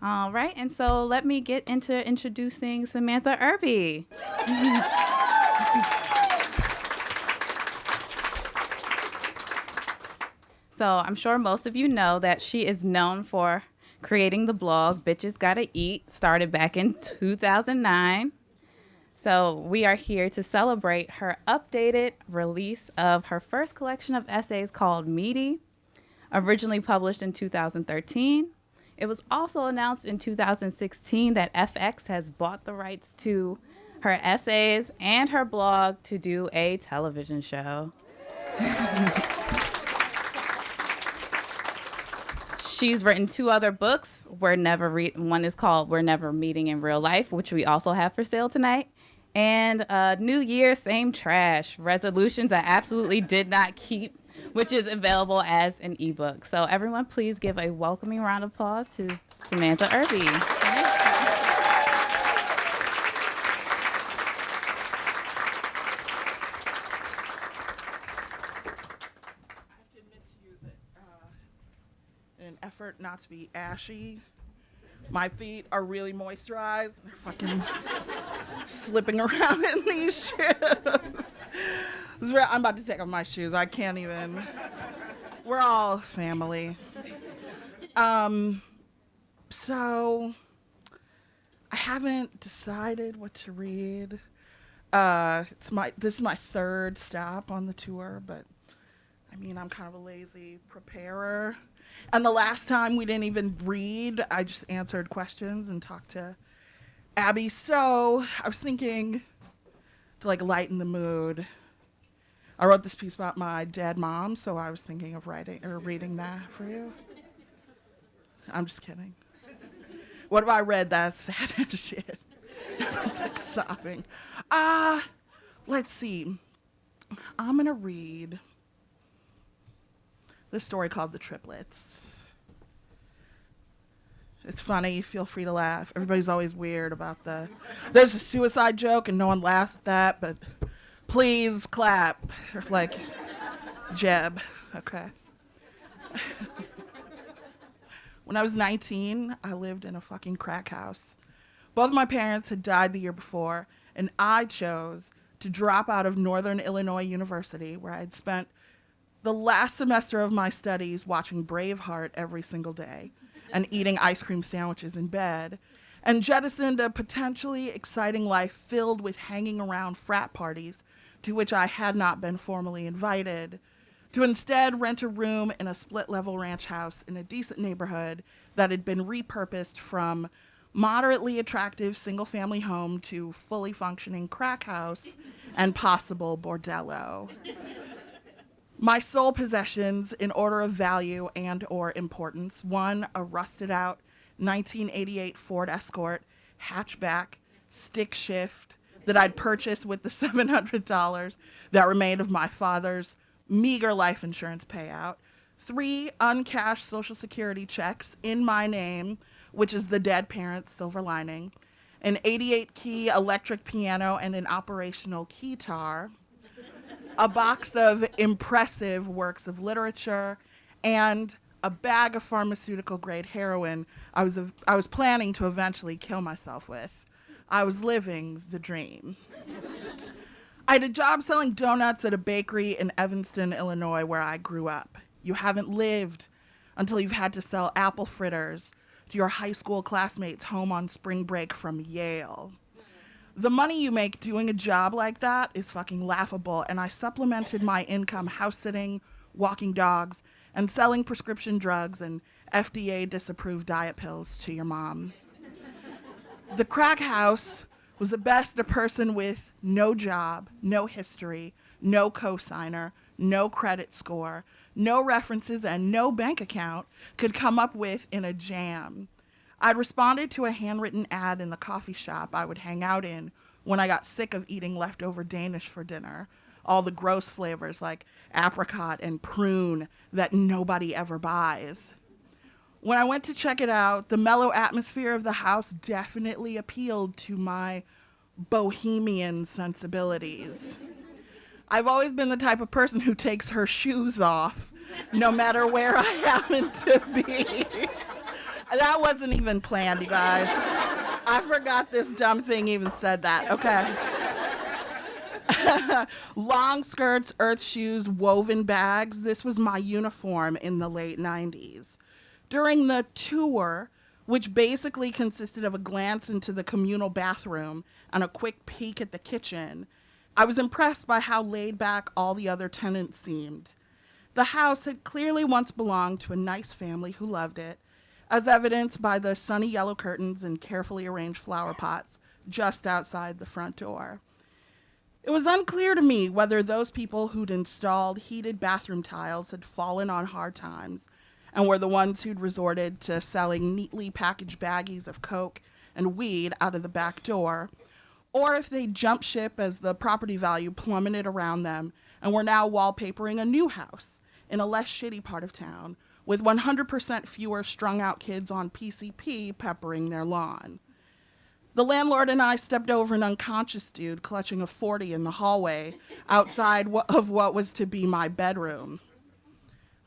All right, and so let me get into introducing Samantha Irby. So I'm sure most of you know that she is known for creating the blog Bitches Gotta Eat, started back in 2009. So we are here to celebrate her updated release of her first collection of essays called Meaty, originally published in 2013. It was also announced in 2016 that FX has bought the rights to her essays and her blog to do a television show. She's written two other books. One is called We're Never Meeting in Real Life, which we also have for sale tonight. And New Year, Same Trash, Resolutions I Absolutely Did Not Keep, which is available as an ebook. So everyone, please give a welcoming round of applause to Samantha Irby. In an effort not to be ashy, my feet are really moisturized. They're fucking slipping around in these shoes. I'm about to take off my shoes. I can't even. We're all family. So I haven't decided what to read. This is my third stop on the tour, but I mean, I'm kind of a lazy preparer. And the last time we didn't even read, I just answered questions and talked to Abby. So I was thinking to like lighten the mood. I wrote this piece about my dead mom, so I was thinking of reading that for you. I'm just kidding. What have I read that's sad as shit? Everyone's like sobbing. Let's see. I'm gonna read this story called The Triplets. It's funny, feel free to laugh. Everybody's always weird about there's a suicide joke and no one laughs at that, but please clap. Or like, Jeb, okay. When I was 19, I lived in a fucking crack house. Both of my parents had died the year before, and I chose to drop out of Northern Illinois University, where I had spent the last semester of my studies watching Braveheart every single day and eating ice cream sandwiches in bed, and jettisoned a potentially exciting life filled with hanging around frat parties to which I had not been formally invited, to instead rent a room in a split-level ranch house in a decent neighborhood that had been repurposed from moderately attractive single-family home to fully functioning crack house and possible bordello. My sole possessions in order of value and or importance: one, a rusted out 1988 Ford Escort hatchback stick shift that I'd purchased with the $700 that remained of my father's meager life insurance payout. 3, uncashed Social Security checks in my name, which is the dead parent's silver lining. An 88-key electric piano and an operational keytar. A box of impressive works of literature, and a bag of pharmaceutical-grade heroin I was planning to eventually kill myself with. I was living the dream. I had a job selling donuts at a bakery in Evanston, Illinois, where I grew up. You haven't lived until you've had to sell apple fritters to your high school classmates home on spring break from Yale. The money you make doing a job like that is fucking laughable, and I supplemented my income house sitting, walking dogs, and selling prescription drugs and FDA-disapproved diet pills to your mom. The crack house was the best a person with no job, no history, no cosigner, no credit score, no references, and no bank account could come up with in a jam. I'd responded to a handwritten ad in the coffee shop I would hang out in when I got sick of eating leftover Danish for dinner, all the gross flavors like apricot and prune that nobody ever buys. When I went to check it out, the mellow atmosphere of the house definitely appealed to my bohemian sensibilities. I've always been the type of person who takes her shoes off, no matter where I happen to be. That wasn't even planned, you guys. I forgot this dumb thing even said that. Okay. Long skirts, earth shoes, woven bags. This was my uniform in the late 90s. During the tour, which basically consisted of a glance into the communal bathroom and a quick peek at the kitchen, I was impressed by how laid back all the other tenants seemed. The house had clearly once belonged to a nice family who loved it, as evidenced by the sunny yellow curtains and carefully arranged flower pots just outside the front door. It was unclear to me whether those people who'd installed heated bathroom tiles had fallen on hard times and were the ones who'd resorted to selling neatly packaged baggies of coke and weed out of the back door, or if they jumped ship as the property value plummeted around them and were now wallpapering a new house in a less shitty part of town with 100% fewer strung-out kids on PCP peppering their lawn. The landlord and I stepped over an unconscious dude clutching a 40 in the hallway outside of what was to be my bedroom.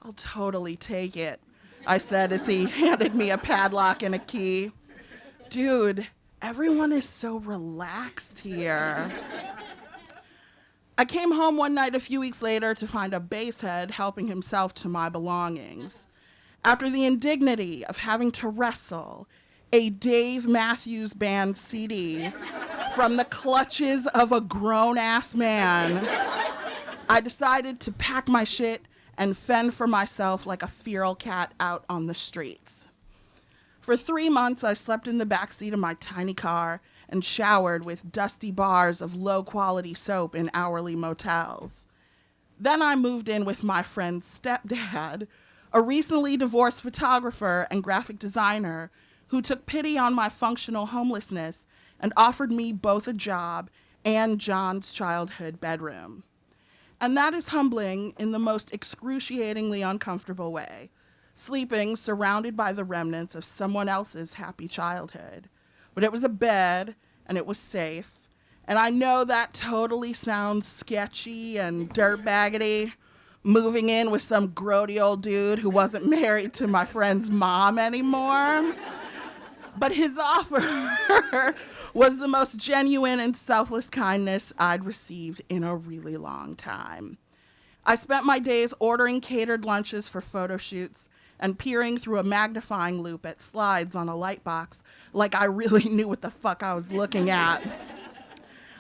"I'll totally take it," I said as he handed me a padlock and a key. "Dude, everyone is so relaxed here." I came home one night a few weeks later to find a basehead helping himself to my belongings. After the indignity of having to wrestle a Dave Matthews Band CD from the clutches of a grown-ass man, I decided to pack my shit and fend for myself like a feral cat out on the streets. For 3 months, I slept in the backseat of my tiny car and showered with dusty bars of low-quality soap in hourly motels. Then I moved in with my friend's stepdad, a recently divorced photographer and graphic designer who took pity on my functional homelessness and offered me both a job and John's childhood bedroom. And that is humbling in the most excruciatingly uncomfortable way, sleeping surrounded by the remnants of someone else's happy childhood. But it was a bed, and it was safe. And I know that totally sounds sketchy and dirtbaggedy, moving in with some grody old dude who wasn't married to my friend's mom anymore. But his offer was the most genuine and selfless kindness I'd received in a really long time. I spent my days ordering catered lunches for photo shoots and peering through a magnifying loupe at slides on a light box like I really knew what the fuck I was looking at.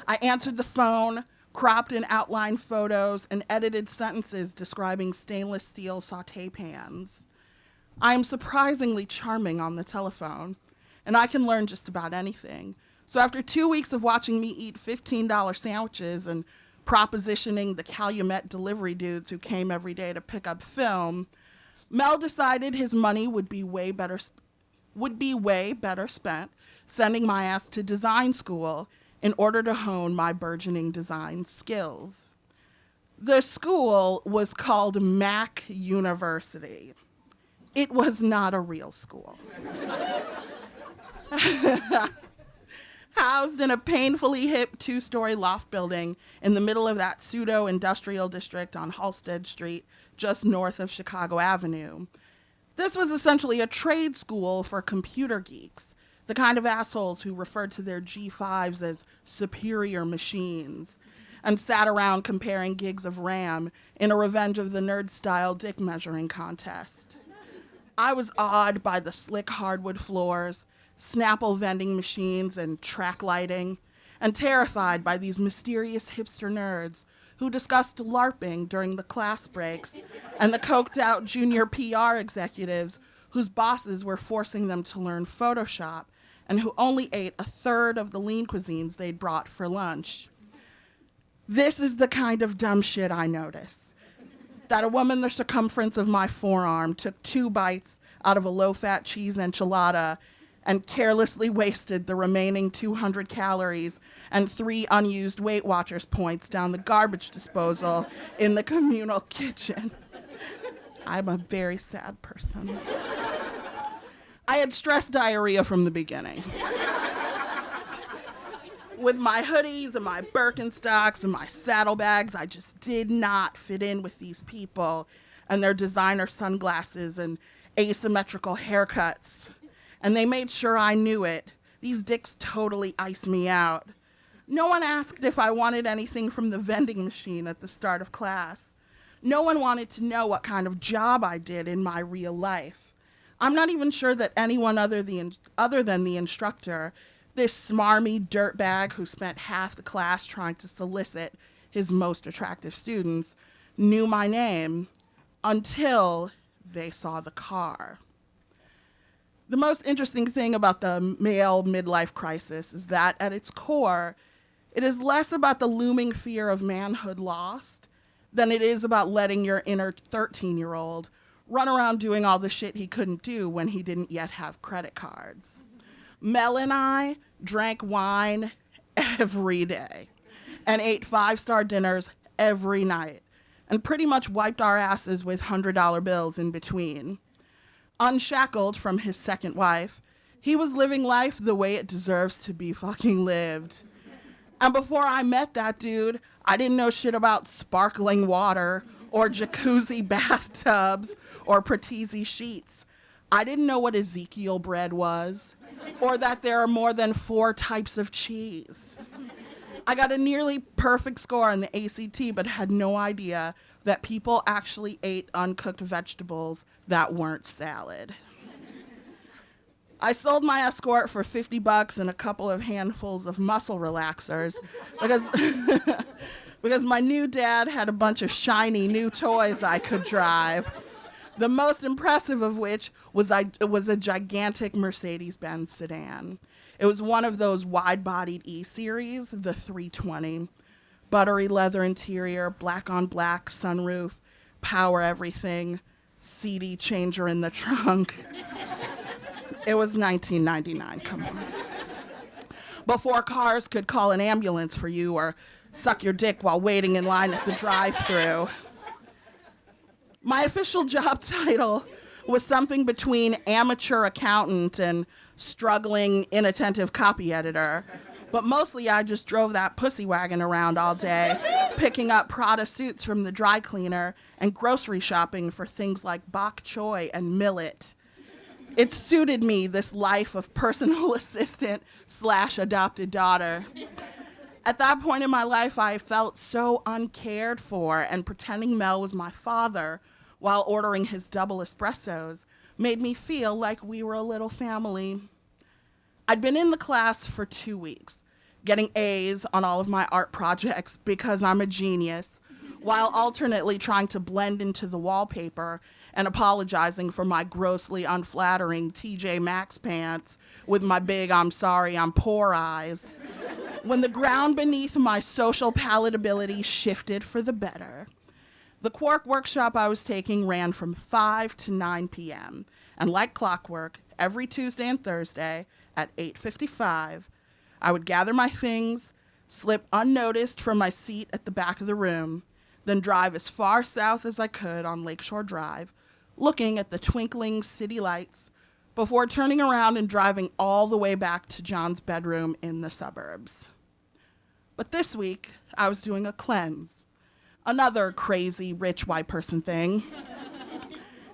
I answered the phone, cropped and outlined photos, and edited sentences describing stainless steel sauté pans. I am surprisingly charming on the telephone, and I can learn just about anything. So after 2 weeks of watching me eat $15 sandwiches and propositioning the Calumet delivery dudes who came every day to pick up film, Mel decided his money would be way better spent sending my ass to design school in order to hone my burgeoning design skills. The school was called Mac University. It was not a real school. Housed in a painfully hip 2-story loft building in the middle of that pseudo-industrial district on Halsted Street, just north of Chicago Avenue. This was essentially a trade school for computer geeks, the kind of assholes who referred to their G5s as superior machines, and sat around comparing gigs of RAM in a Revenge of the Nerd-style dick measuring contest. I was awed by the slick hardwood floors, Snapple vending machines, and track lighting, and terrified by these mysterious hipster nerds who discussed LARPing during the class breaks, and the coked-out junior PR executives whose bosses were forcing them to learn Photoshop and who only ate a third of the lean cuisines they'd brought for lunch. This is the kind of dumb shit I notice. That a woman the circumference of my forearm took 2 bites out of a low-fat cheese enchilada and carelessly wasted the remaining 200 calories and 3 unused Weight Watchers points down the garbage disposal in the communal kitchen. I'm a very sad person. I had stress diarrhea from the beginning. With my hoodies and my Birkenstocks and my saddlebags, I just did not fit in with these people and their designer sunglasses and asymmetrical haircuts. and they made sure I knew it. These dicks totally iced me out. No one asked if I wanted anything from the vending machine at the start of class. No one wanted to know what kind of job I did in my real life. I'm not even sure that anyone other than the instructor, this smarmy dirtbag who spent half the class trying to solicit his most attractive students, knew my name until they saw the car. The most interesting thing about the male midlife crisis is that at its core, it is less about the looming fear of manhood lost than it is about letting your inner 13-year-old run around doing all the shit he couldn't do when he didn't yet have credit cards. Mel and I drank wine every day and ate 5-star dinners every night and pretty much wiped our asses with $100 bills in between. Unshackled from his second wife, he was living life the way it deserves to be fucking lived. And before I met that dude, I didn't know shit about sparkling water or jacuzzi bathtubs or Pratizzi sheets. I didn't know what Ezekiel bread was or that there are more than 4 types of cheese. I got a nearly perfect score on the ACT, but had no idea that people actually ate uncooked vegetables that weren't salad. I sold my escort for $50 and a couple of handfuls of muscle relaxers because my new dad had a bunch of shiny new toys I could drive. The most impressive of which was a gigantic Mercedes-Benz sedan. It was one of those wide-bodied E-Series, the 320. Buttery leather interior, black on black, sunroof, power everything, CD changer in the trunk. It was 1999, come on. Before cars could call an ambulance for you or suck your dick while waiting in line at the drive-thru. My official job title was something between amateur accountant and struggling, inattentive copy editor. But mostly I just drove that pussy wagon around all day, picking up Prada suits from the dry cleaner and grocery shopping for things like bok choy and millet. It suited me, this life of personal assistant / adopted daughter. At that point in my life, I felt so uncared for, and pretending Mel was my father while ordering his double espressos made me feel like we were a little family. I'd been in the class for 2 weeks, getting A's on all of my art projects because I'm a genius, while alternately trying to blend into the wallpaper and apologizing for my grossly unflattering TJ Maxx pants with my big "I'm sorry, I'm poor" eyes. When the ground beneath my social palatability shifted for the better. The Quark workshop I was taking ran from 5 to 9 p.m., and like clockwork, every Tuesday and Thursday at 8:55, I would gather my things, slip unnoticed from my seat at the back of the room, then drive as far south as I could on Lakeshore Drive, looking at the twinkling city lights, before turning around and driving all the way back to John's bedroom in the suburbs. But this week, I was doing a cleanse, another crazy rich white person thing.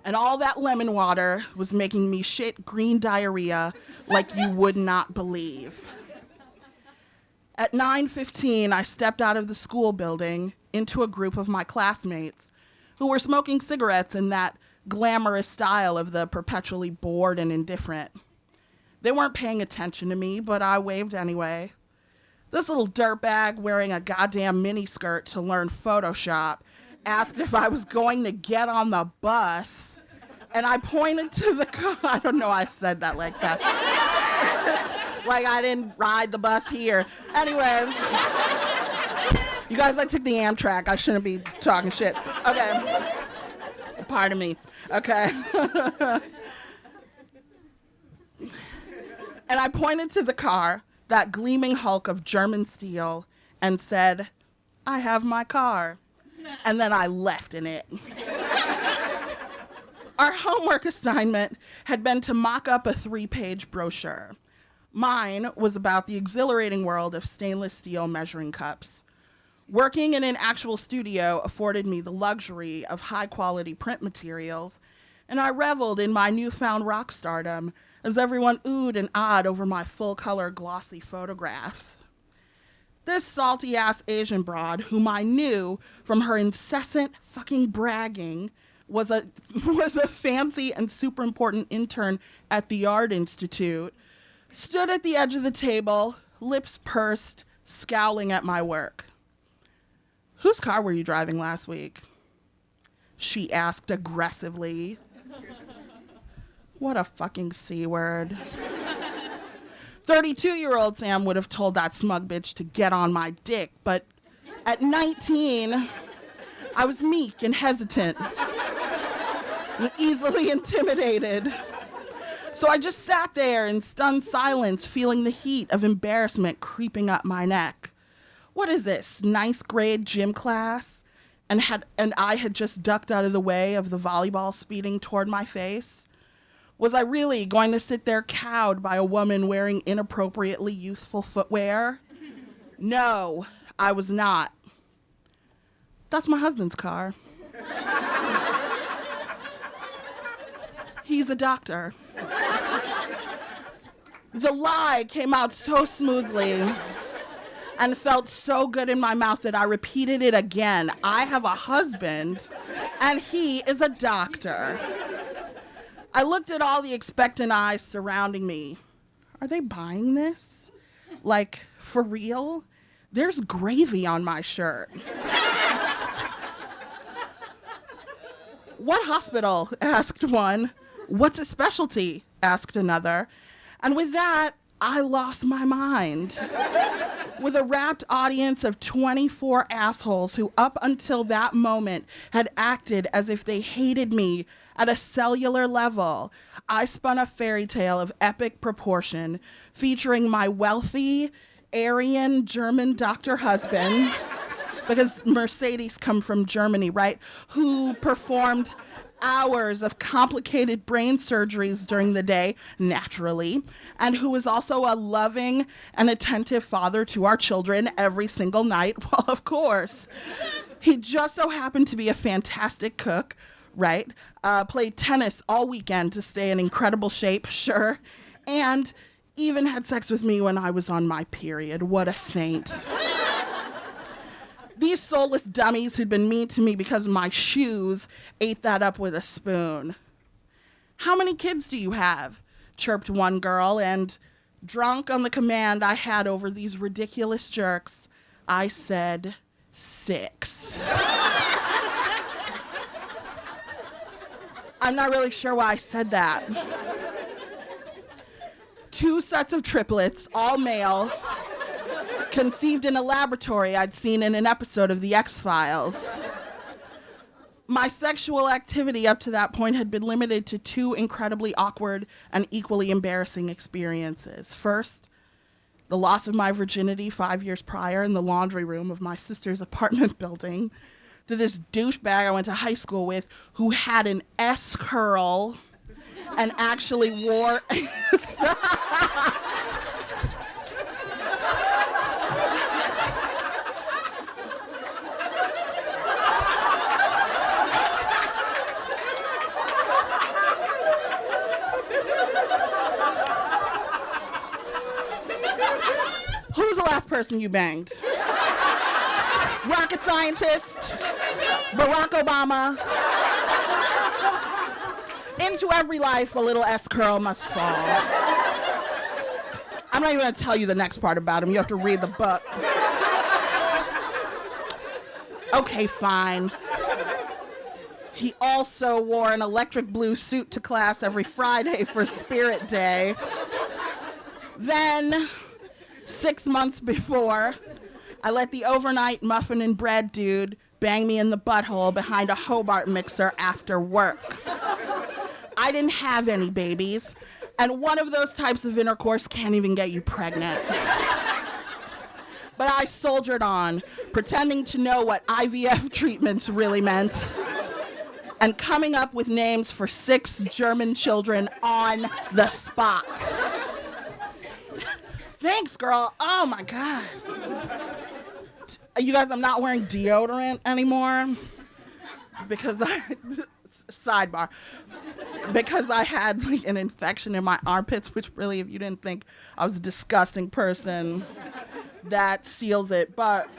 And all that lemon water was making me shit green diarrhea like you would not believe. At 9:15, I stepped out of the school building into a group of my classmates who were smoking cigarettes in that glamorous style of the perpetually bored and indifferent. They weren't paying attention to me, but I waved anyway. This little dirtbag wearing a goddamn miniskirt to learn Photoshop asked if I was going to get on the bus, and I pointed to the car. I don't know why I said that like that. Like I didn't ride the bus here. Anyway, you guys, I took the Amtrak. I shouldn't be talking shit. Okay. Pardon me. Okay. And I pointed to the car, that gleaming hulk of German steel, and said, "I have my car." And then I left in it. Our homework assignment had been to mock up a 3-page brochure. Mine was about the exhilarating world of stainless steel measuring cups. Working in an actual studio afforded me the luxury of high-quality print materials, and I reveled in my newfound rock stardom as everyone oohed and ahed over my full-color glossy photographs. This salty-ass Asian broad, whom I knew from her incessant fucking bragging, was a fancy and super important intern at the Art Institute, stood at the edge of the table, lips pursed, scowling at my work. "Whose car were you driving last week?" she asked aggressively. What a fucking C-word. 32-year-old Sam would have told that smug bitch to get on my dick, but at 19, I was meek and hesitant and easily intimidated. So I just sat there in stunned silence, feeling the heat of embarrassment creeping up my neck. What is this, 9th grade gym class? And I had just ducked out of the way of the volleyball speeding toward my face? Was I really going to sit there cowed by a woman wearing inappropriately youthful footwear? No, I was not. That's my husband's car. He's a doctor. The lie came out so smoothly and felt so good in my mouth that I repeated it again. I have a husband, and he is a doctor. I looked at all the expectant eyes surrounding me. Are they buying this? Like, for real? There's gravy on my shirt. What hospital? Asked one. What's a specialty? Asked another. And with that, I lost my mind. With a rapt audience of 24 assholes who up until that moment had acted as if they hated me at a cellular level, I spun a fairy tale of epic proportion featuring my wealthy, Aryan German doctor husband, because Mercedes come from Germany, right, who performed hours of complicated brain surgeries during the day, naturally, and who is also a loving and attentive father to our children every single night. Well, of course. He just so happened to be a fantastic cook, right? Played tennis all weekend to stay in incredible shape, sure, and even had sex with me when I was on my period. What a saint. These soulless dummies who'd been mean to me because of my shoes ate that up with a spoon. "How many kids do you have?" chirped one girl, and drunk on the command I had over these ridiculous jerks, I said 6. I'm not really sure why I said that. 2 sets of triplets, all male, conceived in a laboratory I'd seen in an episode of The X-Files. My sexual activity up to that point had been limited to 2 incredibly awkward and equally embarrassing experiences. First, the loss of my virginity 5 years prior in the laundry room of my sister's apartment building to this douchebag I went to high school with who had an S-curl and actually wore... Who's the last person you banged? Rocket scientist? Barack Obama? Into every life, a little S-curl must fall. I'm not even going to tell you the next part about him. You have to read the book. Okay, fine. He also wore an electric blue suit to class every Friday for Spirit Day. Then, 6 months before, I let the overnight muffin and bread dude bang me in the butthole behind a Hobart mixer after work. I didn't have any babies, and one of those types of intercourse can't even get you pregnant. But I soldiered on, pretending to know what IVF treatments really meant, and coming up with names for 6 German children on the spot. Thanks, girl. Oh, my God. You guys, I'm not wearing deodorant anymore. because sidebar, because I had like an infection in my armpits, which really, if you didn't think I was a disgusting person, that seals it. But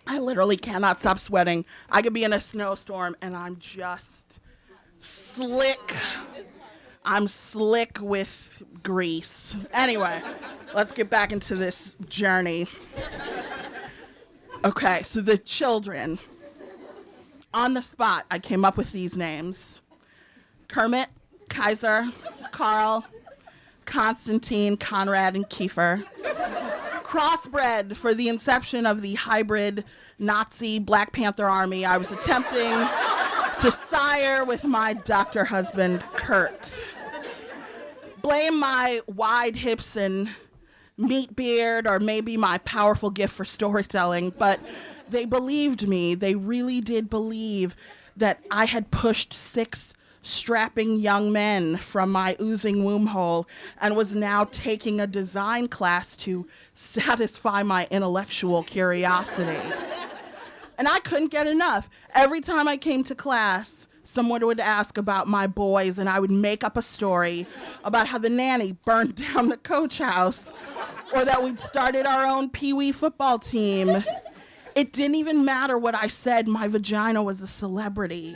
I literally cannot stop sweating. I could be in a snowstorm and I'm just slick. I'm slick with grease. Anyway, let's get back into this journey. Okay, so the children. On the spot, I came up with these names. Kermit, Kaiser, Carl, Constantine, Conrad, and Kiefer. Crossbred for the inception of the hybrid Nazi Black Panther Army I was attempting to sire with my doctor husband, Kurt. Blame my wide hips and meat beard, or maybe my powerful gift for storytelling, but they believed me. They really did believe that I had pushed 6 strapping young men from my oozing womb hole and was now taking a design class to satisfy my intellectual curiosity. And I couldn't get enough. Every time I came to class, someone would ask about my boys, and I would make up a story about how the nanny burned down the coach house, or that we'd started our own pee-wee football team. It didn't even matter what I said. My vagina was a celebrity.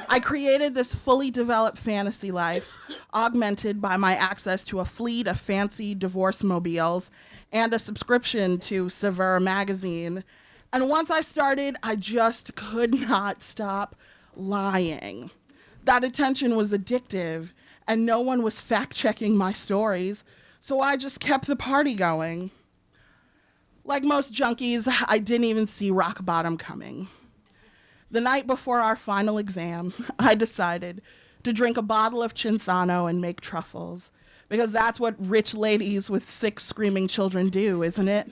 I created this fully developed fantasy life, augmented by my access to a fleet of fancy divorce mobiles and a subscription to Sever magazine. And once I started, I just could not stop lying. That attention was addictive, and no one was fact-checking my stories, so I just kept the party going. Like most junkies, I didn't even see rock bottom coming. The night before our final exam, I decided to drink a bottle of Cinzano and make truffles, because that's what rich ladies with 6 screaming children do, isn't it?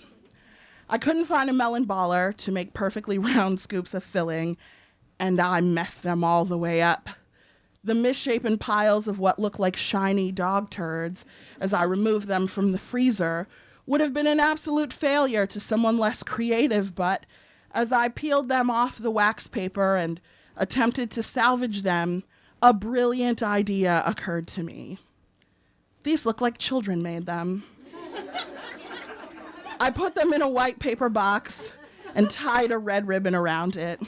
I couldn't find a melon baller to make perfectly round scoops of filling, and I messed them all the way up. The misshapen piles of what looked like shiny dog turds, as I removed them from the freezer, would have been an absolute failure to someone less creative, but as I peeled them off the wax paper and attempted to salvage them, a brilliant idea occurred to me. These look like children made them. I put them in a white paper box and tied a red ribbon around it.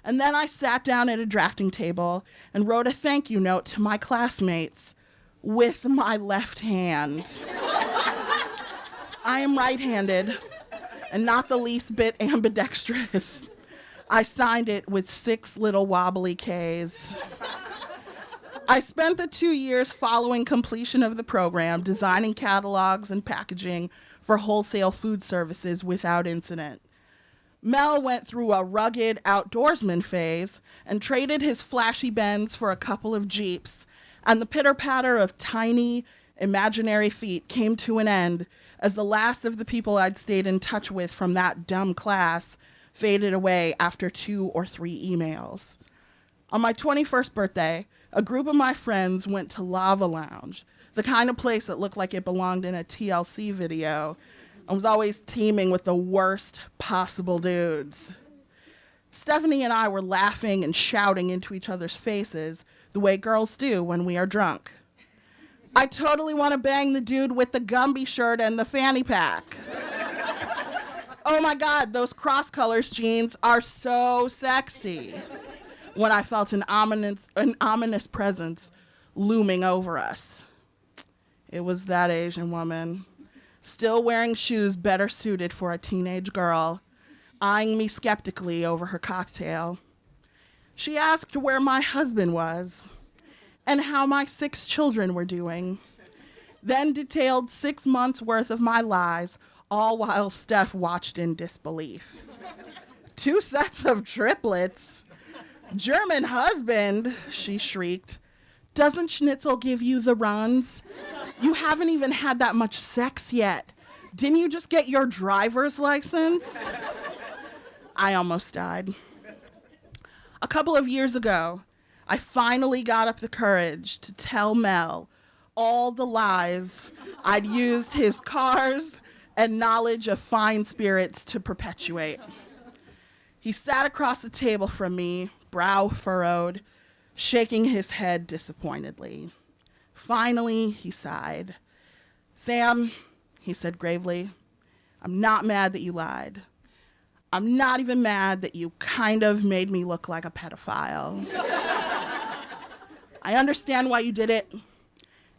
And then I sat down at a drafting table and wrote a thank you note to my classmates with my left hand. I am right-handed and not the least bit ambidextrous. I signed it with 6 little wobbly Ks. I spent the 2 years following completion of the program designing catalogs and packaging for wholesale food services without incident. Mel went through a rugged outdoorsman phase and traded his flashy Benz for a couple of Jeeps, and the pitter-patter of tiny, imaginary feet came to an end as the last of the people I'd stayed in touch with from that dumb class faded away after 2 or 3 emails. On my 21st birthday, a group of my friends went to Lava Lounge, the kind of place that looked like it belonged in a TLC video, and was always teeming with the worst possible dudes. Stephanie and I were laughing and shouting into each other's faces the way girls do when we are drunk. I totally want to bang the dude with the Gumby shirt and the fanny pack. Oh my God, those cross-colors jeans are so sexy. When I felt an ominous presence looming over us. It was that Asian woman, still wearing shoes better suited for a teenage girl, eyeing me skeptically over her cocktail. She asked where my husband was and how my 6 children were doing, then detailed 6 months worth of my lies, all while Steph watched in disbelief. 2 sets of triplets? German husband, she shrieked. Doesn't Schnitzel give you the runs? You haven't even had that much sex yet. Didn't you just get your driver's license? I almost died. A couple of years ago, I finally got up the courage to tell Mel all the lies I'd used his cars and knowledge of fine spirits to perpetuate. He sat across the table from me, brow furrowed, shaking his head disappointedly. Finally, he sighed. Sam, he said gravely, I'm not mad that you lied. I'm not even mad that you kind of made me look like a pedophile. I understand why you did it,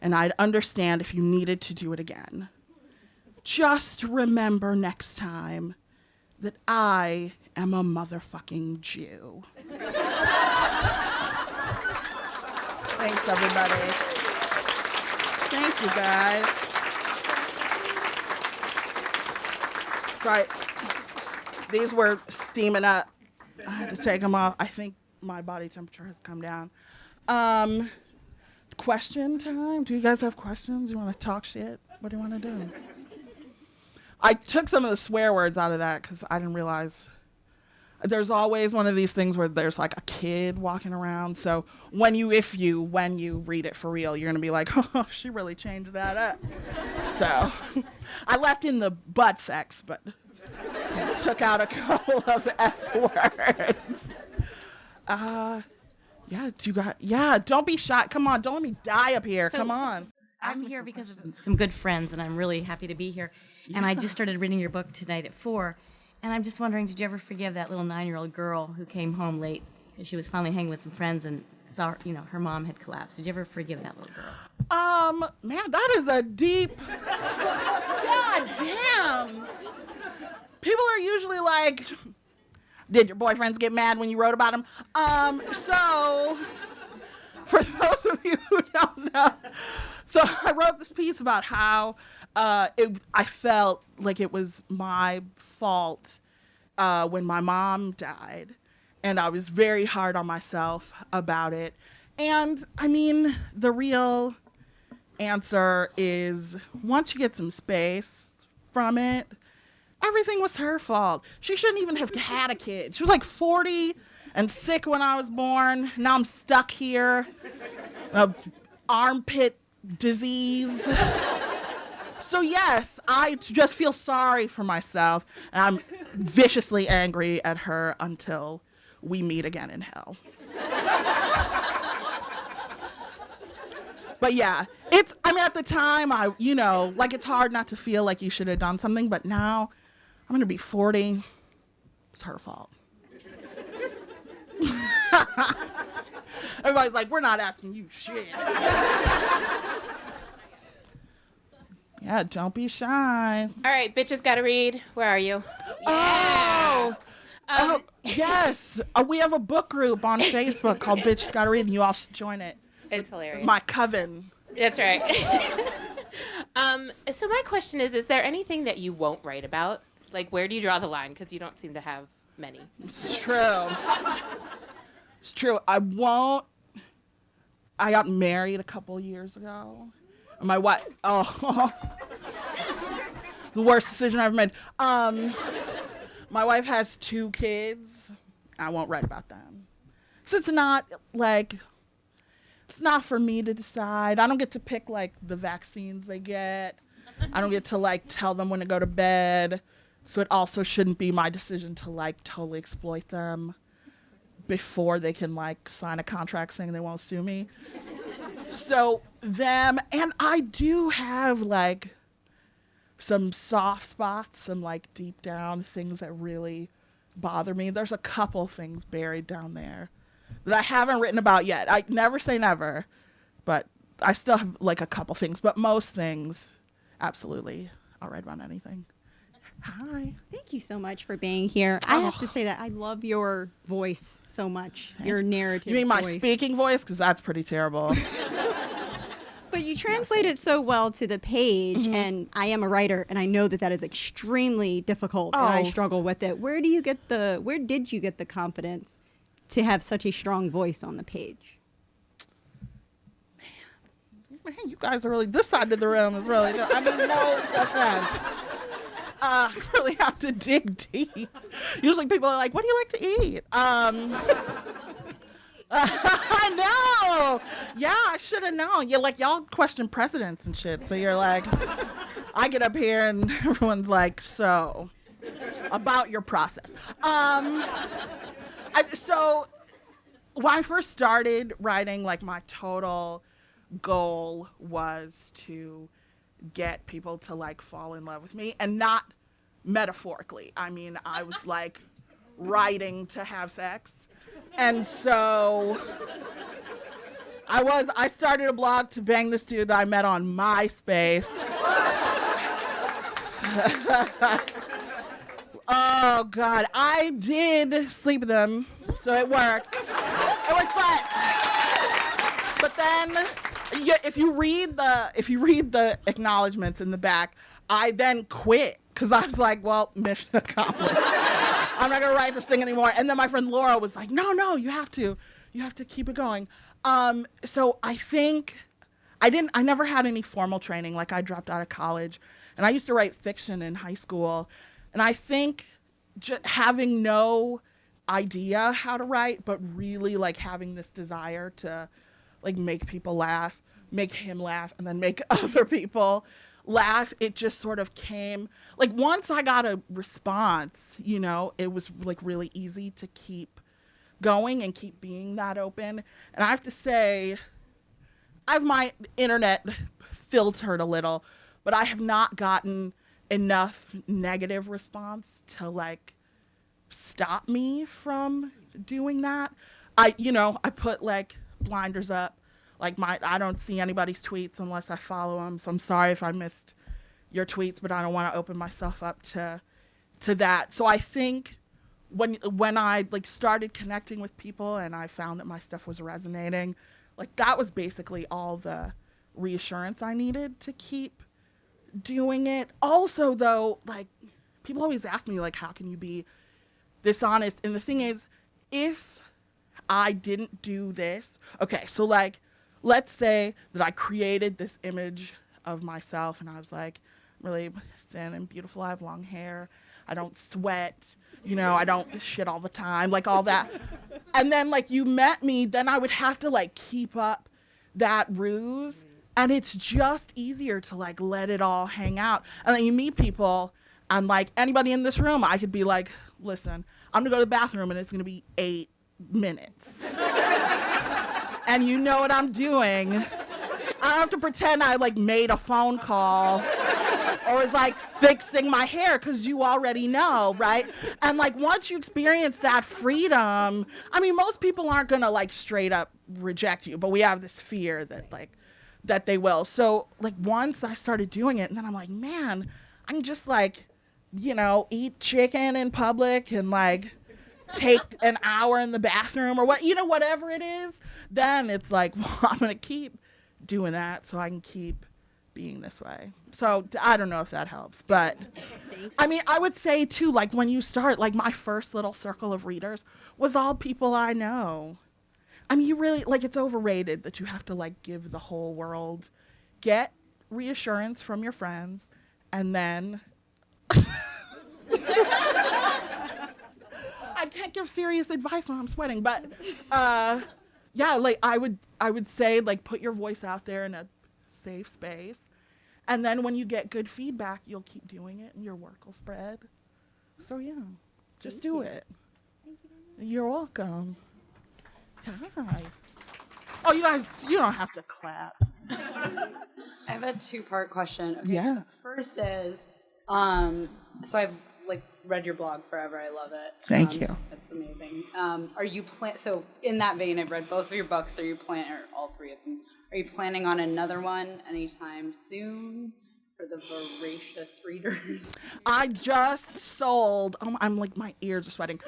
and I'd understand if you needed to do it again. Just remember next time that I am a motherfucking Jew. Thanks, everybody. Thank you, guys. Sorry, these were steaming up. I had to take them off. I think my body temperature has come down. Question time? Do you guys have questions? You want to talk shit? What do you want to do? I took some of the swear words out of that because I didn't realize there's always one of these things where there's like a kid walking around. So when you read it for real, you're going to be like, oh, she really changed that up. So I left in the butt sex, but took out a couple of F words. Don't be shy. Come on, don't let me die up here. Come on. I'm here because of some good friends, and I'm really happy to be here. Yeah. And I just started reading your book tonight at 4, and I'm just wondering, did you ever forgive that little 9-year-old girl who came home late because she was finally hanging with some friends and saw, her mom had collapsed? Did you ever forgive that little girl? Man, that is a deep. God damn. People are usually like, did your boyfriends get mad when you wrote about them? So, for those of you who don't know, so I wrote this piece about how I felt like it was my fault when my mom died, and I was very hard on myself about it. And, I mean, the real answer is once you get some space from it, everything was her fault. She shouldn't even have had a kid. She was like 40 and sick when I was born. Now I'm stuck here. Armpit disease. So yes, I just feel sorry for myself, and I'm viciously angry at her until we meet again in hell. But yeah, at the time, it's hard not to feel like you should have done something, but now I'm going to be 40. It's her fault. Everybody's like, we're not asking you shit. Yeah, don't be shy. All right, bitches gotta read. Where are you? Yeah. Oh, yes. We have a book group on Facebook called Bitches Gotta Read, and you all should join it. It's hilarious. My coven. That's right. So my question is there anything that you won't write about? Like, where do you draw the line? Because you don't seem to have many. It's true. It's true. I got married a couple years ago. My wife, the worst decision I've ever made. My wife has 2 kids. I won't write about them. So it's not for me to decide. I don't get to pick the vaccines they get. I don't get to tell them when to go to bed. So it also shouldn't be my decision to totally exploit them before they can sign a contract saying they won't sue me. So them, and I do have some soft spots, some deep down things that really bother me. There's a couple things buried down there that I haven't written about yet. I never say never, but I still have a couple things, but most things, absolutely, I'll write about anything. Hi. Thank you so much for being here. I have to say that I love your voice so much, your narrative You mean my voice. speaking voice? Because that's pretty terrible. But you translate it so well to the page, and I am a writer, and I know that is extremely difficult, and I struggle with it. Where did you get the confidence to have such a strong voice on the page? Man, you guys are really, this side of the room is really, I mean, no offense. I really have to dig deep. Usually people are like, what do you like to eat? I know. Yeah, I should have known. Y'all question presidents and shit. So you're like, I get up here and everyone's like, so about your process. So when I first started writing, like my total goal was to get people to like fall in love with me, and not metaphorically. I mean, I was like writing to have sex. And so I started a blog to bang this dude that I met on MySpace. Oh God, I did sleep with him, so it worked. It worked fine. But then, if you read the acknowledgments in the back, I then quit because I was like, well, mission accomplished. I'm not gonna write this thing anymore. And then my friend Laura was like, no, you have to keep it going. So I think I never had any formal training. Like I dropped out of college, and I used to write fiction in high school. And I think just having no idea how to write, but really like having this desire to like make people laugh, make him laugh, and then make other people laugh, it just sort of came. Like once I got a response, you know, it was like really easy to keep going and keep being that open. And I have to say, I've my internet filtered a little, but I have not gotten enough negative response to like stop me from doing that. I put like blinders up, like I don't see anybody's tweets unless I follow them. So I'm sorry if I missed your tweets, but I don't want to open myself up to that. So I think when I like started connecting with people and I found that my stuff was resonating, like that was basically all the reassurance I needed to keep doing it. Also though, like people always ask me like, how can you be this honest? And the thing is, if I didn't do this, okay, so like let's say that I created this image of myself and I was like really thin and beautiful, I have long hair, I don't sweat, you know, I don't shit all the time, like all that. And then like you met me, then I would have to like keep up that ruse. And it's just easier to like let it all hang out. And then you meet people, and like anybody in this room, I could be like, listen, I'm gonna go to the bathroom and it's gonna be 8 minutes. And you know what I'm doing. I don't have to pretend I like made a phone call or was like fixing my hair, because you already know, right? And like once you experience that freedom, I mean, most people aren't gonna like straight up reject you, but we have this fear that they will. So like once I started doing it, and then I'm like, man, I can just like, you know, eat chicken in public and like take an hour in the bathroom or what, you know, whatever it is. Then it's like, well, I'm gonna keep doing that so I can keep being this way. So I don't know if that helps, but I mean, I would say too, like when you start, like my first little circle of readers was all people I know. I mean, you really, like, it's overrated that you have to, like, give the whole world, get reassurance from your friends, and then, I can't give serious advice when I'm sweating, but, yeah, like, I would say, like, put your voice out there in a safe space, and then when you get good feedback, you'll keep doing it, and your work will spread. So, yeah, just do it. You're welcome. Hi. Oh, you guys, you don't have to clap. I have a 2-part question. Okay, Yeah. So first is, so I've like read your blog forever. I love it. Thank you. It's amazing. Are you so in that vein, I've read both of your books. Or all 3 of them? Are you planning on another one anytime soon for the voracious readers? I just sold. I'm like, my ears are sweating.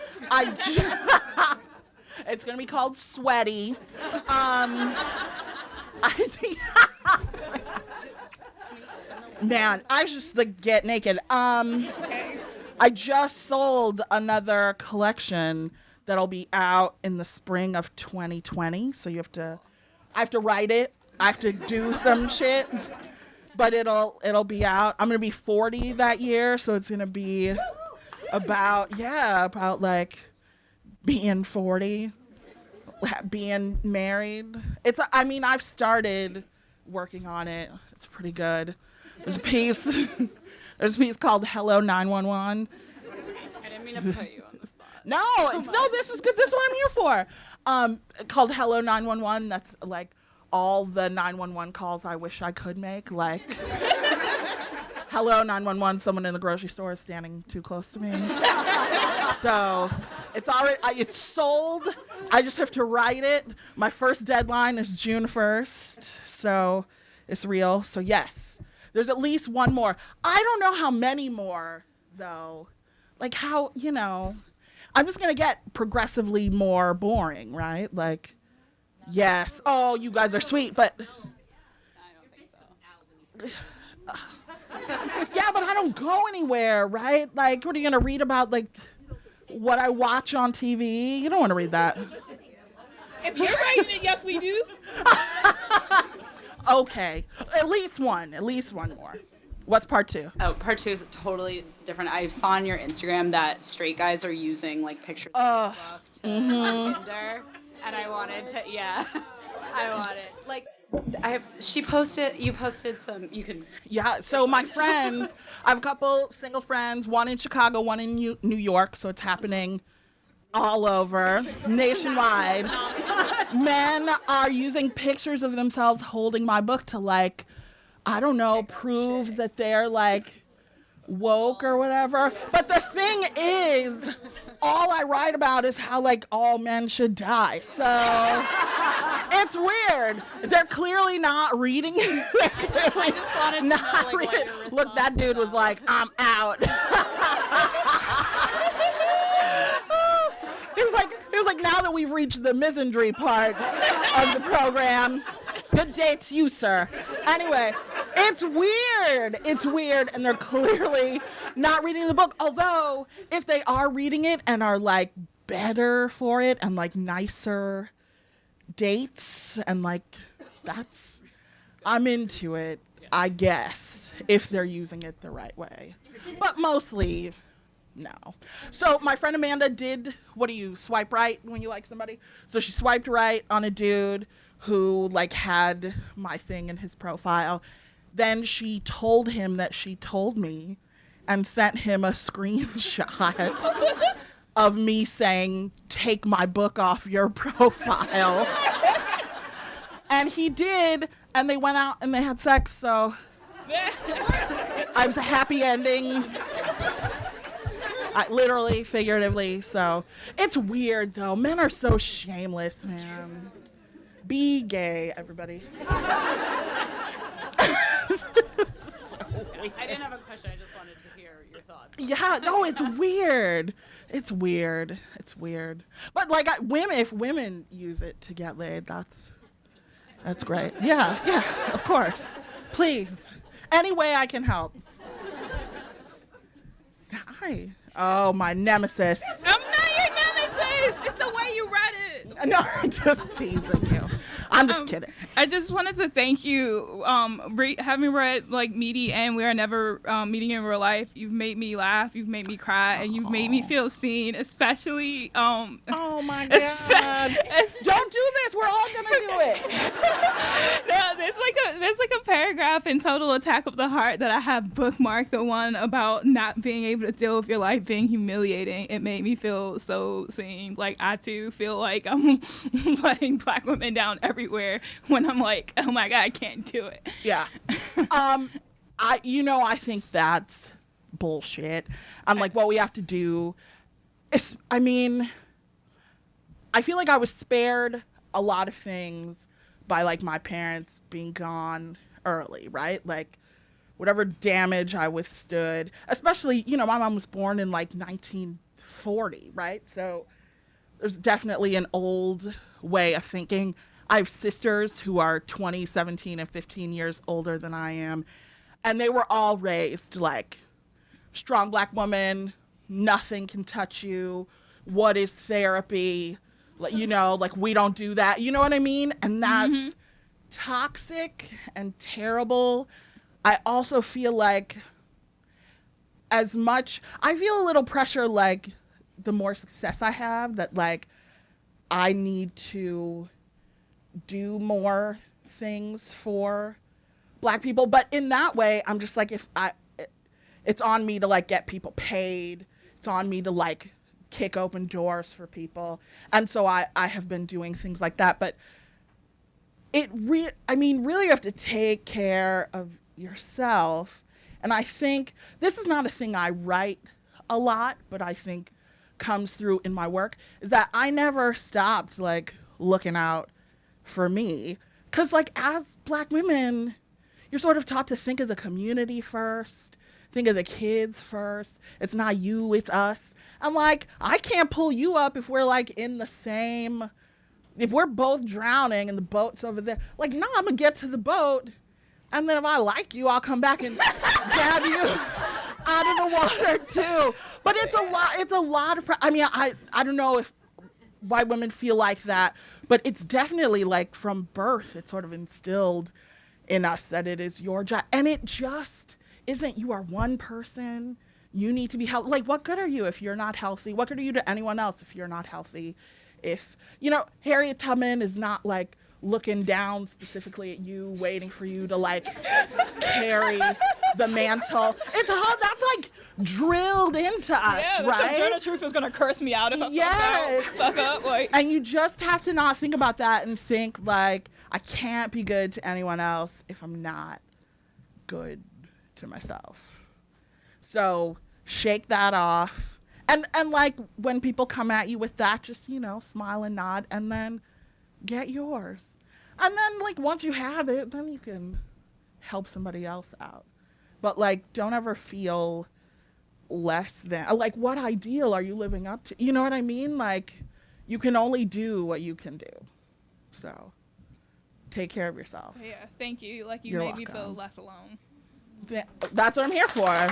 It's gonna be called Sweaty. Man, I just like get naked. I just sold another collection that'll be out in the spring of 2020. So I have to write it. I have to do some shit, but it'll be out. I'm gonna be 40 that year, so it's gonna be about like being 40, being married. I've started working on it. It's pretty good. There's a piece called Hello 911. mean to put you on the spot. No, this is good. This is what I'm here for. Called Hello 911. That's like all the 911 calls I wish I could make. Like, hello 911. Someone in the grocery store is standing too close to me. So it's already it's sold. I just have to write it. My first deadline is June 1st. So it's real. So yes, there's at least one more. I don't know how many more though. Like how, I'm just going to get progressively more boring, right? Like, yes. Oh, you guys are sweet, but. I don't think so. Yeah, but I don't go anywhere, right? Like, what are you going to read about, like, what I watch on TV? You don't want to read that. If you're writing it, yes, we do. Okay. At least one more. What's part 2? Oh, part 2 is totally different. I saw on your Instagram that straight guys are using like pictures of the book to on Tinder, and I wanted to. Yeah, I want it. Like, you posted some. You can. Yeah. So my friends, I have a couple single friends. One in Chicago, one in New York. So it's happening all over, nationwide. Men are using pictures of themselves holding my book to like. I don't know, prove that they're like woke or whatever. But the thing is, all I write about is how like all men should die. So it's weird. They're clearly not reading it. I just wanted to know, like, what your response Look, that dude was like, I'm out. He was like, now that we've reached the misandry part of the program, good day to you, sir. Anyway, it's weird, and they're clearly not reading the book. Although, if they are reading it and are like better for it and like nicer dates and like I'm into it, I guess, if they're using it the right way. But mostly, no. So my friend Amanda did, what do you swipe right when you like somebody? So she swiped right on a dude who like had my thing in his profile. Then she told him that she told me and sent him a screenshot of me saying, take my book off your profile. And he did, and they went out and they had sex, so I was a happy ending. Literally, figuratively, so. It's weird, though. Men are so shameless, man. Be gay, everybody. I didn't have a question. I just wanted to hear your thoughts. Yeah, no, it's weird. It's weird. But like, if women use it to get laid, that's great. Yeah, of course. Please, any way I can help. Hi. Oh, my nemesis. I'm not your nemesis. It's the way you read it. No, I'm just teasing you. I'm just kidding. I just wanted to thank you. Having read like Meaty and We Are Never Meeting in Real Life, you've made me laugh, you've made me cry, and you've made me feel seen. Especially. Oh my God! Don't do this. We're all gonna do it. No, there's like a paragraph in Total Attack of the Heart that I have bookmarked. The one about not being able to deal with your life being humiliating. It made me feel so seen. Like I too feel like I'm letting Black women down everywhere when I'm like, oh my God, I can't do it. Yeah. I think that's bullshit. I'm like, what we have to do is, I feel like I was spared a lot of things by like my parents being gone early, right? Like whatever damage I withstood, especially, my mom was born in like 1940, right? So there's definitely an old way of thinking. I have sisters who are 20, 17, and 15 years older than I am, and they were all raised like strong Black woman, nothing can touch you, what is therapy, like, like we don't do that, you know what I mean? And that's toxic and terrible. I also feel like I feel a little pressure, like the more success I have, that like I need to do more things for Black people. But in that way, I'm just like, it's on me to like get people paid it's on me to like kick open doors for people. And so I have been doing things like that. But really you have to take care of yourself. And I think this is not a thing I write a lot, but I think comes through in my work, is that I never stopped like looking out for me. Because like as Black women, you're sort of taught to think of the community first, think of the kids first. It's not you, it's us. I'm like, I can't pull you up if we're like in the same, if we're both drowning and the boat's over there. Like, no, I'm gonna get to the boat, and then if I like you, I'll come back and grab you out of the water too. But it's a lot of, I don't know if white women feel like that, but it's definitely like from birth, it's sort of instilled in us that it is your job. And it just isn't. You are one person. You need to be healthy. Like, what good are you if you're not healthy? What good are you to anyone else if you're not healthy? If, Harriet Tubman is not like looking down specifically at you, waiting for you to like carry the mantle. That's like drilled into us, yeah, right? Jonah Truth is gonna curse me out if I suck up. Like, and you just have to not think about that and think like, I can't be good to anyone else if I'm not good to myself. So shake that off. And like when people come at you with that, just, smile and nod, and then get yours. And then like once you have it, then you can help somebody else out. But like, don't ever feel less than, like, what ideal are you living up to? You know what I mean? Like, you can only do what you can do. So take care of yourself. yeah, thank you. Like, you You're made me feel welcome. less alone. That's what I'm here for.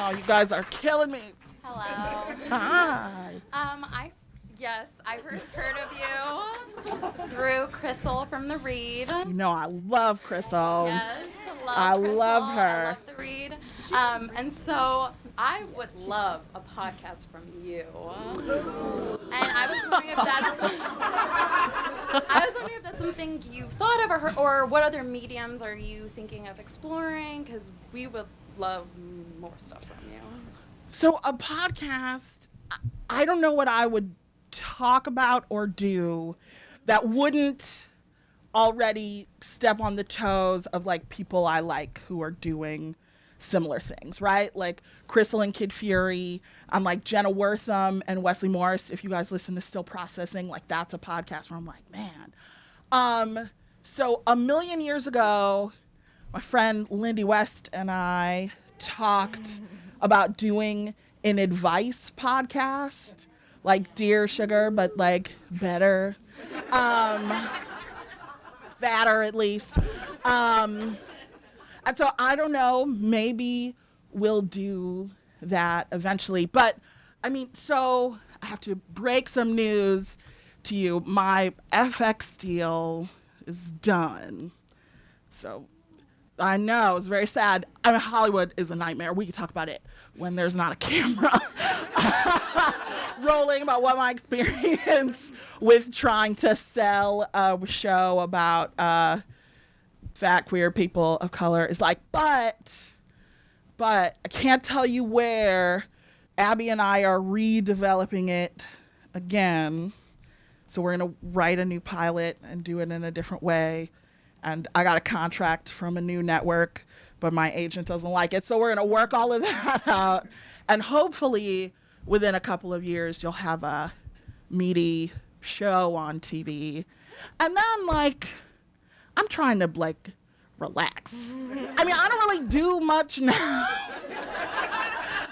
Oh, you guys are killing me. Hello. Hi. I first heard of you through Crystal from The Read. I love Crystal. Yes, I Crystal. love her. I love The Read. And so I would love a podcast from you. And I was wondering if that's something you've thought of, or what other mediums are you thinking of exploring? Because we would love more stuff from you. So a podcast, I don't know what I would talk about or do that wouldn't already step on the toes of like people I like who are doing similar things, right? Like Crystal and Kid Fury. I'm like Jenna Wortham and Wesley Morris. If you guys listen to Still Processing, like that's a podcast where I'm like, man. So a million years ago, my friend Lindy West and I talked about doing an advice podcast, like Dear Sugar, but like better, fatter at least. And so I don't know, maybe we'll do that eventually. But so I have to break some news to you. My FX deal is done. So I know, it's very sad. Hollywood is a nightmare. We can talk about it when there's not a camera rolling about what my experience with trying to sell a show about fat queer people of color is like. But I can't tell you where. Abby and I are redeveloping it again. So we're going to write a new pilot and do it in a different way. And I got a contract from a new network, but my agent doesn't like it. So we're going to work all of that out. And hopefully within a couple of years, you'll have a meaty show on TV. And then, like, I'm trying to, like, relax. I don't really do much now.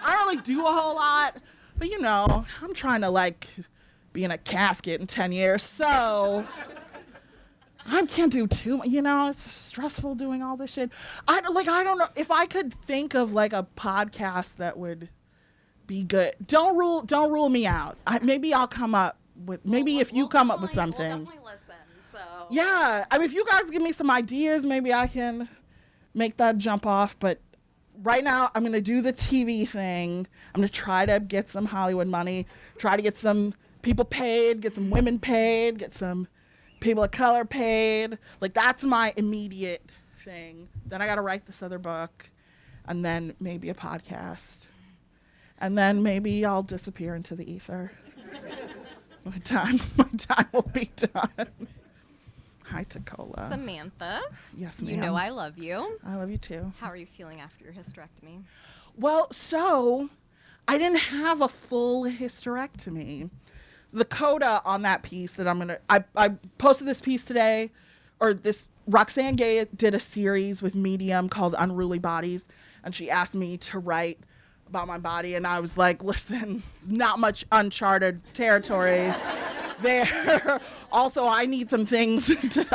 I don't really do a whole lot. But, I'm trying to, like, be in a casket in 10 years. So I can't do too much, it's stressful doing all this shit. I don't know if I could think of like a podcast that would be good. Don't rule me out. Maybe I'll come up with, if you come up with something. We'll definitely listen, so. Yeah, if you guys give me some ideas, maybe I can make that jump off. But right now, I'm going to do the TV thing. I'm going to try to get some Hollywood money, try to get some people paid, get some women paid, get some people of color paid. Like, that's my immediate thing. Then I got to write this other book. and then maybe a podcast. And then maybe I'll disappear into the ether. My time will be done. Hi, Tacola. Samantha. Yes, ma'am. You know I love you. I love you too. How are you feeling after your hysterectomy? Well, so I didn't have a full hysterectomy. The coda on that piece that I posted this piece today, or this, Roxane Gay did a series with Medium called Unruly Bodies, and she asked me to write about my body, and I was like, listen, not much uncharted territory there. Also, I need some things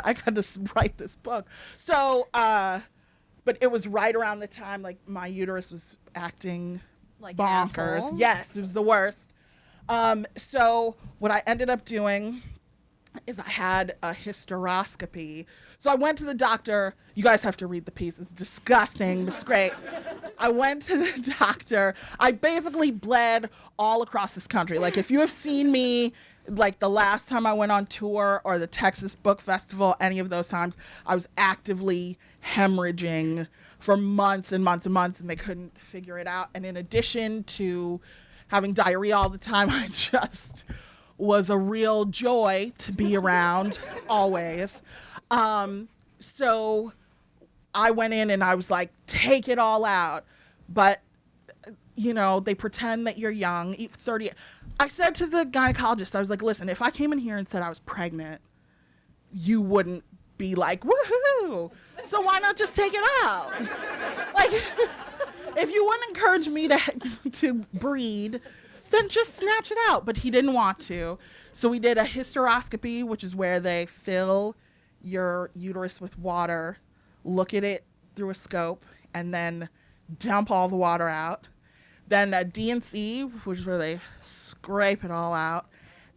I got to write this book. So, but it was right around the time, like, my uterus was acting Like bonkers. asshole? Yes, it was the worst. So what I ended up doing is I had a hysteroscopy. So I went to the doctor. You guys have to read the piece. It's disgusting, but it's great. I went to the doctor. I basically bled all across this country. Like, if you have seen me, like the last time I went on tour or the Texas Book Festival, any of those times, I was actively hemorrhaging for months and months and months, and they couldn't figure it out. And in addition to having diarrhea all the time, I just was a real joy to be around always. So I went in and I was like, take it all out. But, you know, they pretend that you're young, 30. I said to the gynecologist, I was like, listen, if I came in here and said I was pregnant, you wouldn't be like, woohoo. So why not just take it out? Like, if you wouldn't encourage me to breed, then just snatch it out. But he didn't want to. So we did a hysteroscopy, which is where they fill your uterus with water, look at it through a scope, and then dump all the water out. Then a D&C, which is where they scrape it all out.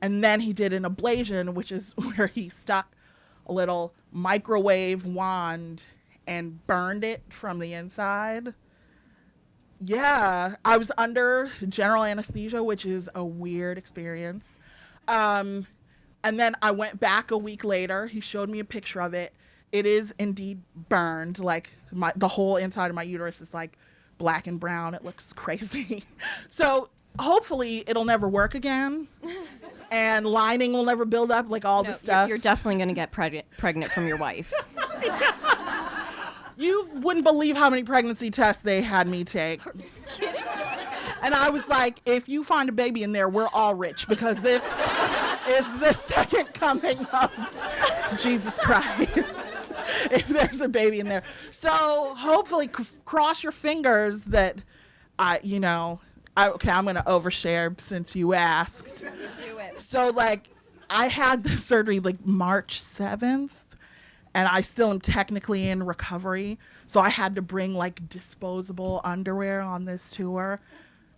And then he did an ablation, which is where he stuck a little microwave wand and burned it from the inside. Yeah, I was under general anesthesia, which is a weird experience. And then I went back a week later. He showed me a picture of it. It is indeed burned. Like, the whole inside of my uterus is like black and brown. It looks crazy. So hopefully it'll never work again. And lining will never build up, like all the stuff. You're definitely going to get pregnant from your wife. You wouldn't believe how many pregnancy tests they had me take. Kidding? And I was like, if you find a baby in there, we're all rich, because this is the second coming of Jesus Christ, if there's a baby in there. So hopefully cross your fingers that, I'm going to overshare since you asked. Do it. So, like, I had this surgery, like, March 7th. And I still am technically in recovery. So I had to bring, like, disposable underwear on this tour.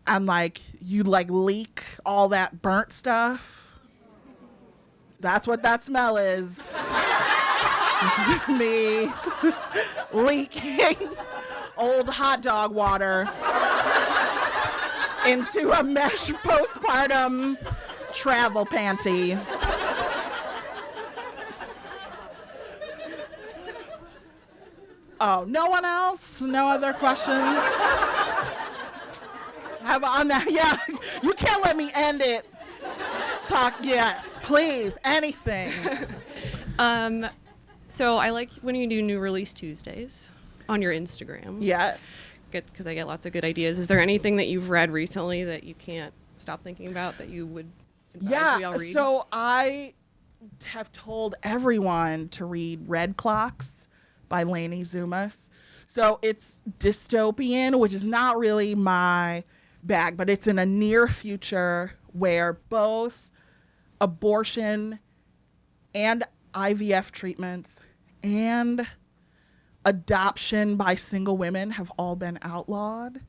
And, like, you, like, leak all that burnt stuff. That's what that smell is. This is me leaking old hot dog water into a mesh postpartum travel panty. Oh, no one else? No other questions? Have on that? Yeah, you can't let me end it. Talk, yes, please, anything. So I like when you do New Release Tuesdays on your Instagram. Yes. Because I get lots of good ideas. Is there anything that you've read recently that you can't stop thinking about that you would advise we all read? So I have told everyone to read Red Clocks by Lainey Zumas. So it's dystopian, which is not really my bag, but it's in a near future where both abortion and IVF treatments and adoption by single women have all been outlawed.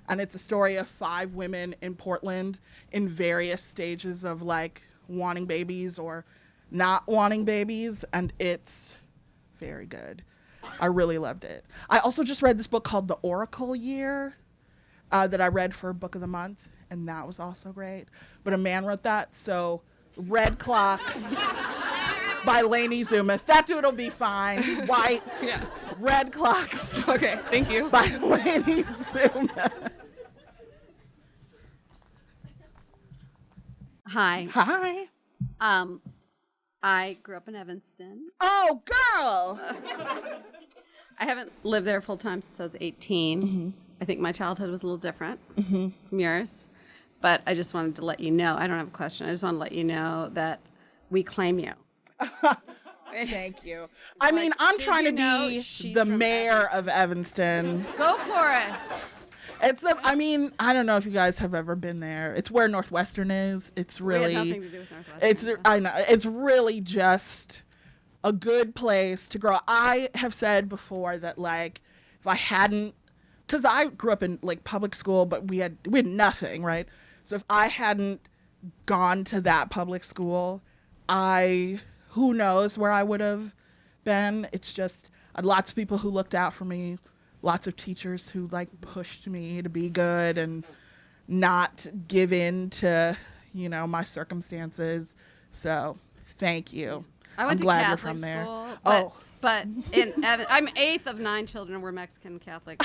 And it's a story of 5 women in Portland in various stages of, like, wanting babies or not wanting babies, and it's very good. I really loved it. I also just read this book called The Oracle Year that I read for Book of the Month, and that was also great. But a man wrote that, so Red Clocks by Lainey Zumas. That dude will be fine. He's white. Yeah. Red Clocks. Okay, thank you. By Lady Suma. Hi. Hi. I grew up in Evanston. Oh, girl. I haven't lived there full time since I was 18. Mm-hmm. I think my childhood was a little different from yours. But I just wanted to let you know, I don't have a question, I just want to let you know that we claim you. Thank you. I mean, I'm trying to be the mayor of Evanston. Go for it. I mean, I don't know if you guys have ever been there. It's where Northwestern is. It's really. We had nothing to do with Northwestern. I know. It's really just a good place to grow up. I have said before that, like, if I hadn't, because I grew up in, like, public school, but we had nothing, right? So if I hadn't gone to that public school, who knows where I would have been. It's just lots of people who looked out for me. Lots of teachers who, like, pushed me to be good and not give in to, my circumstances. So, thank you. I went I'm to glad Catholic you're from there. school, but I'm 8th of 9 children. We're Mexican Catholic.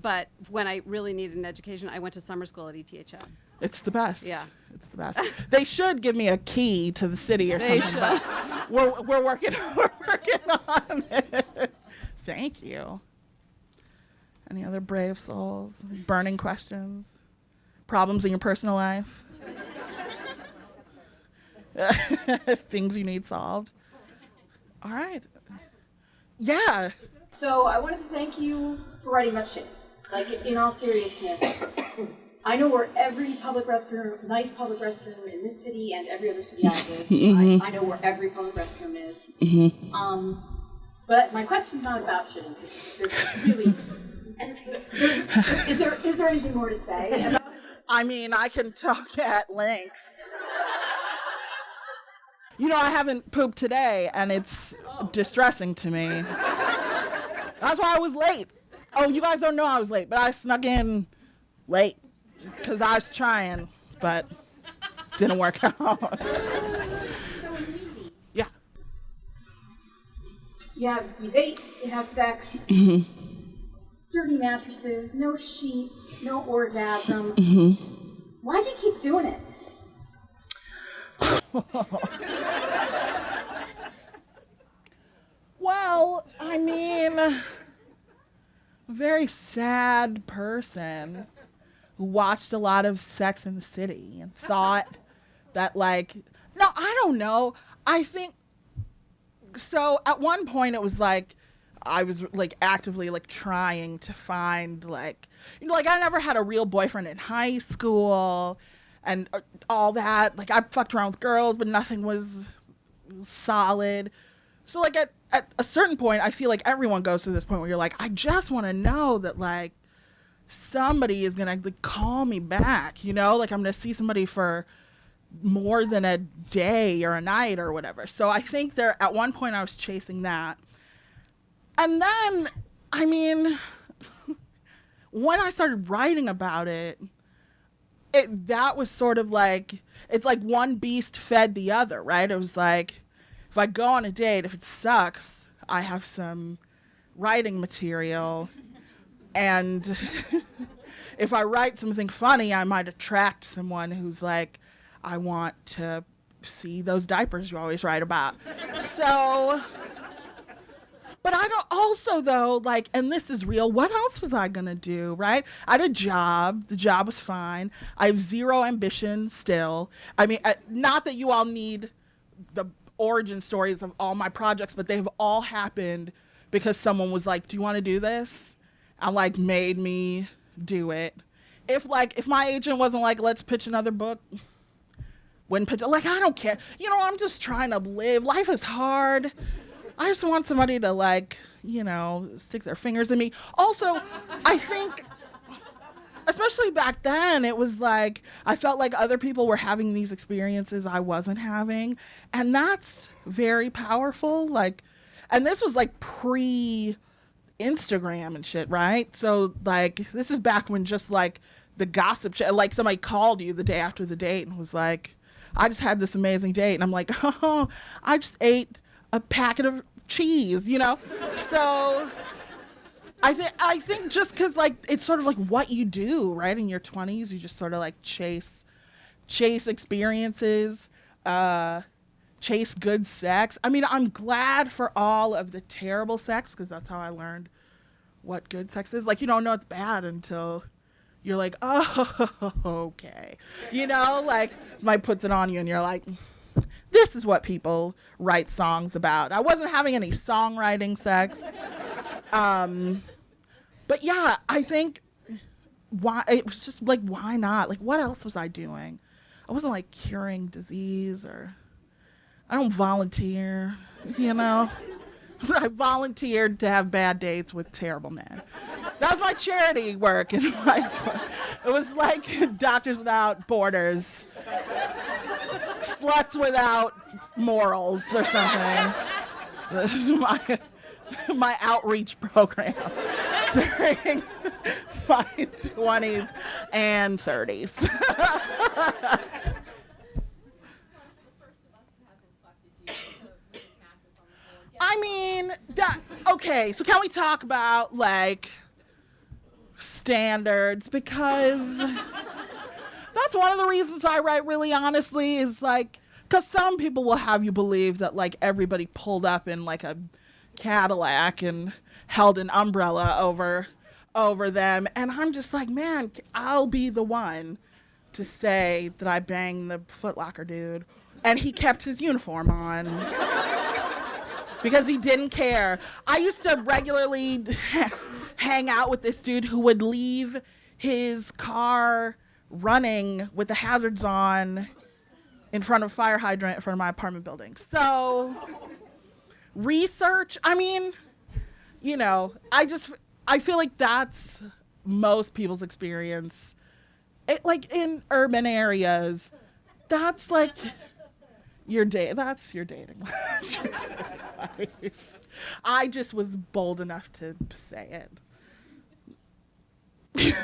But when I really needed an education, I went to summer school at ETHS. It's the best. Yeah. It's the best. They should give me a key to the city or something. But we're working on it. Thank you. Any other brave souls? Burning questions? Problems in your personal life? Things you need solved? All right. Yeah. So I wanted to thank you for writing about shit. Like, in all seriousness, I know where every nice public restroom in this city and every other city I live, I know where every public restroom is. But my question's not about shitting. There's really, is there anything more to say about it? I mean, I can talk at length. I haven't pooped today, and it's distressing to me. That's why I was late. Oh, you guys don't know I was late, but I snuck in late because I was trying, but didn't work out. So in Meaty, Yeah. You date, you have sex, dirty mattresses, no sheets, no orgasm. Why'd you keep doing it? Well, I mean, a very sad person who watched a lot of Sex and the City and thought that, like, no, I don't know. I think, so at one point it was like, I was, like, actively, like, trying to find, like, I never had a real boyfriend in high school and all that. Like, I fucked around with girls, but nothing was solid. So, like, at a certain point, I feel like everyone goes to this point where you're like, I just want to know that, like, somebody is going to, like, call me back, Like, I'm going to see somebody for more than a day or a night or whatever. So I think at one point I was chasing that. And then, I mean, when I started writing about it, that was sort of like, it's like one beast fed the other, right? It was like, if I go on a date, if it sucks, I have some writing material. And if I write something funny, I might attract someone who's like, I want to see those diapers you always write about. So, but I don't also, though, like, and this is real, what else was I going to do, right? I had a job. The job was fine. I have zero ambition still. I mean, not that you all need the origin stories of all my projects, but they've all happened because someone was like, do you want to do this? And, like, made me do it. If my agent wasn't like, let's pitch another book, wouldn't pitch it. Like, I don't care. I'm just trying to live. Life is hard. I just want somebody to, like, stick their fingers in me. Also, I think, especially back then, it was like, I felt like other people were having these experiences I wasn't having. And that's very powerful. Like, and this was, like, pre-Instagram and shit, right? So, like, this is back when just, like, the gossip shit, like, somebody called you the day after the date and was like, I just had this amazing date. And I'm like, oh, I just ate a packet of cheese, you know? So I think just because, like, it's sort of like what you do, right? In your 20s, you just sort of, like, chase experiences, chase good sex. I mean, I'm glad for all of the terrible sex, because that's how I learned what good sex is. Like, you don't know it's bad until you're like, oh, okay. You know, like, somebody puts it on you and you're like, this is what people write songs about. I wasn't having any songwriting sex. But yeah, I think it was just like, why not? Like, what else was I doing? I wasn't like curing disease, or I don't volunteer, you know? I volunteered to have bad dates with terrible men. That was my charity work. It was like Doctors Without Borders, Sluts Without Morals, or something. This is my outreach program during my 20s and 30s. I mean, okay, so can we talk about, like, standards? Because that's one of the reasons I write really honestly, is, like, because some people will have you believe that, like, everybody pulled up in, like, a Cadillac and held an umbrella over them. And I'm just like, man, I'll be the one to say that I banged the Foot Locker dude and he kept his uniform on. Because he didn't care. I used to regularly hang out with this dude who would leave his car running with the hazards on in front of a fire hydrant in front of my apartment building. So, research, I mean, you know, I feel like that's most people's experience. Like, in urban areas, that's like that's your dating life. I just was bold enough to say it.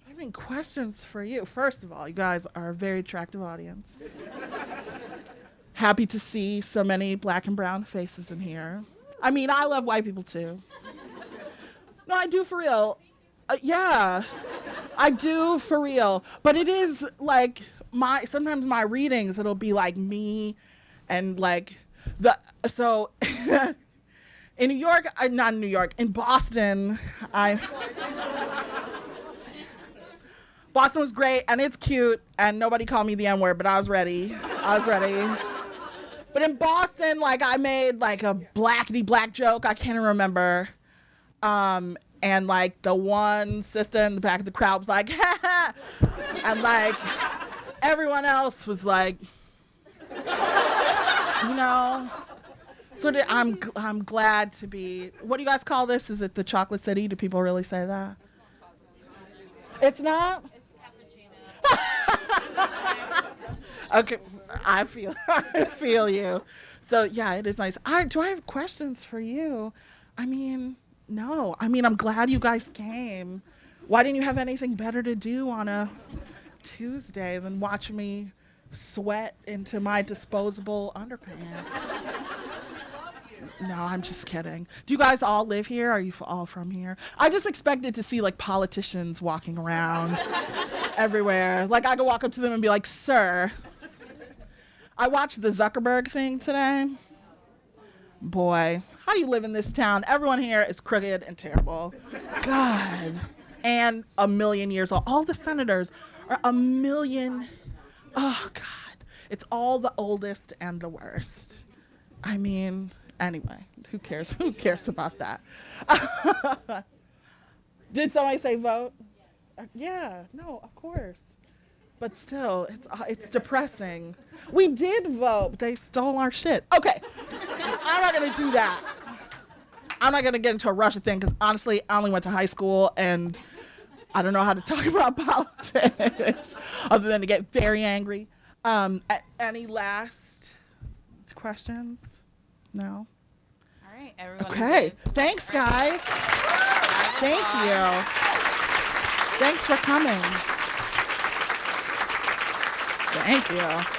I mean, questions for you. First of all, you guys are a very attractive audience. Happy to see so many black and brown faces in here. I mean, I love white people too. No, I do for real. Yeah, I do for real. But it is like sometimes my readings, it'll be like me and like so in New York, not in New York, in Boston, Boston was great and it's cute and nobody called me the N-word, but I was ready. But in Boston, like I made like a blackity black joke, I can't even remember. And like the one sister in the back of the crowd was like, ha ha. And like everyone else was like, you know. So I'm glad to be, what do you guys call this? Is it the Chocolate City? Do people really say that? It's not? Okay, I feel you. So yeah, it is nice. Do I have questions for you? I mean, no. I mean, I'm glad you guys came. Why didn't you have anything better to do on a Tuesday than watch me sweat into my disposable underpants? No, I'm just kidding. Do you guys all live here? Are you all from here? I just expected to see like politicians walking around everywhere. Like I could walk up to them and be like, sir. I watched the Zuckerberg thing today. Boy, how do you live in this town? Everyone here is crooked and terrible. God. And a million years old. All the senators are a million. Oh, God. It's all the oldest and the worst. I mean, anyway, who cares? Who cares about that? Did somebody say vote? Yeah, no, of course. But still, it's depressing. We did vote, but they stole our shit. Okay, I'm not going to do that. I'm not going to get into a Russia thing because honestly, I only went to high school and I don't know how to talk about politics other than to get very angry. Any last questions? No? All right, everyone. Okay, thanks, guys. Thank you. Thanks for coming. Thank you.